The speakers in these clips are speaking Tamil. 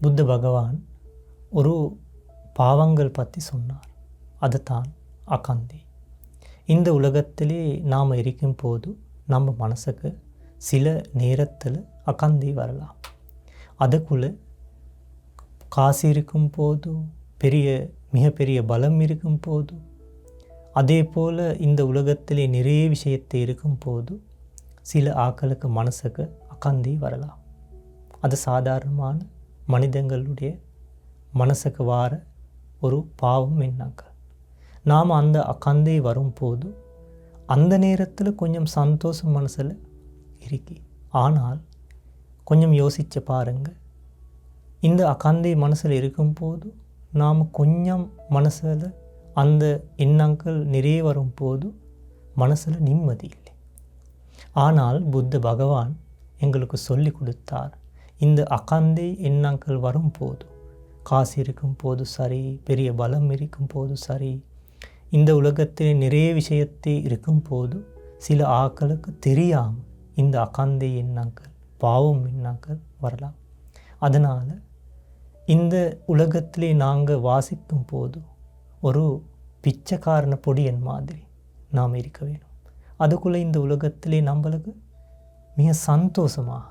புத்த பகவான் ஒரு பாவங்கள் பற்றி சொன்னார். அதுதான் அகந்தி. இந்த உலகத்திலே நாம் இருக்கும் போது நம்ம மனசுக்கு சில நேரத்தில் அகந்தி வரலாம். அதுக்குள்ளே காசு இருக்கும் போது, மிகப்பெரிய பலம் இருக்கும் போது, அதே போல் இந்த உலகத்திலே நிறைய விஷயத்தை இருக்கும் போது சில ஆக்களுக்கு மனசுக்கு அகந்தி வரலாம். அது சாதாரணமான மனிதங்களுடைய மனசுக்கு வார ஒரு பாவம் எண்ணங்கள். நாம் அந்த அகந்தி வரும்போது அந்த நேரத்தில் கொஞ்சம் சந்தோஷம் மனசில் இருக்கு. ஆனால் கொஞ்சம் யோசித்து பாருங்கள், இந்த அகந்தி மனசில் இருக்கும்போது நாம் கொஞ்சம் மனசில் அந்த எண்ணங்கள் நிறைய வரும்போது மனசில் நிம்மதி இல்லை. ஆனால் புத்த பகவான் எங்களுக்கு சொல்லி கொடுத்தார், இந்த அகந்தி எண்ணங்கள் வரும்போது, காசு இருக்கும் போது சரி, பெரிய பலம் இருக்கும் போது சரி, இந்த உலகத்தில் நிறைய விஷயத்தை இருக்கும் போது சில ஆக்களுக்கு தெரியாமல் இந்த அகந்தி எண்ணங்கள், பாவம் எண்ணங்கள் வரலாம். அதனால் இந்த உலகத்திலே நாங்கள் வாசிக்கும் போது ஒரு பிச்சைக்காரன பொடியன் மாதிரி நாம் இருக்க வேணும். அதுக்குள்ளே இந்த உலகத்திலே நம்மளுக்கு மிக சந்தோஷமாக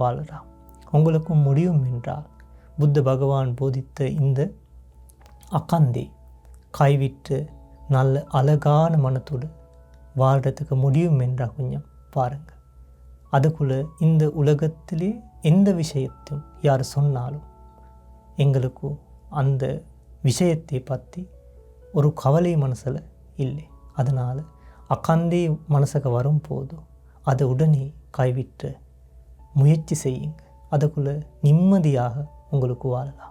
வாழலாம். உங்களுக்கும் முடியும் என்றால் புத்த பகவான் போதித்த இந்த அகந்தி கைவிட்டு நல்ல அழகான மனத்தோடு வாழ்கிறதுக்கு முடியும் என்றால் கொஞ்சம் பாருங்கள். அதுக்குள்ளே இந்த உலகத்திலே எந்த விஷயத்தையும் யார் சொன்னாலும் எங்களுக்கு அந்த விஷயத்தை பற்றி ஒரு கவலை மனசில் இல்லை. அதனால் அகந்தி மனசுக்கு வரும்போது அதை உடனே கைவிட்டு முயற்சி செய்யுங்க. அதுக்குள்ளே நிம்மதியாக உங்களுக்கு வாழலாம்.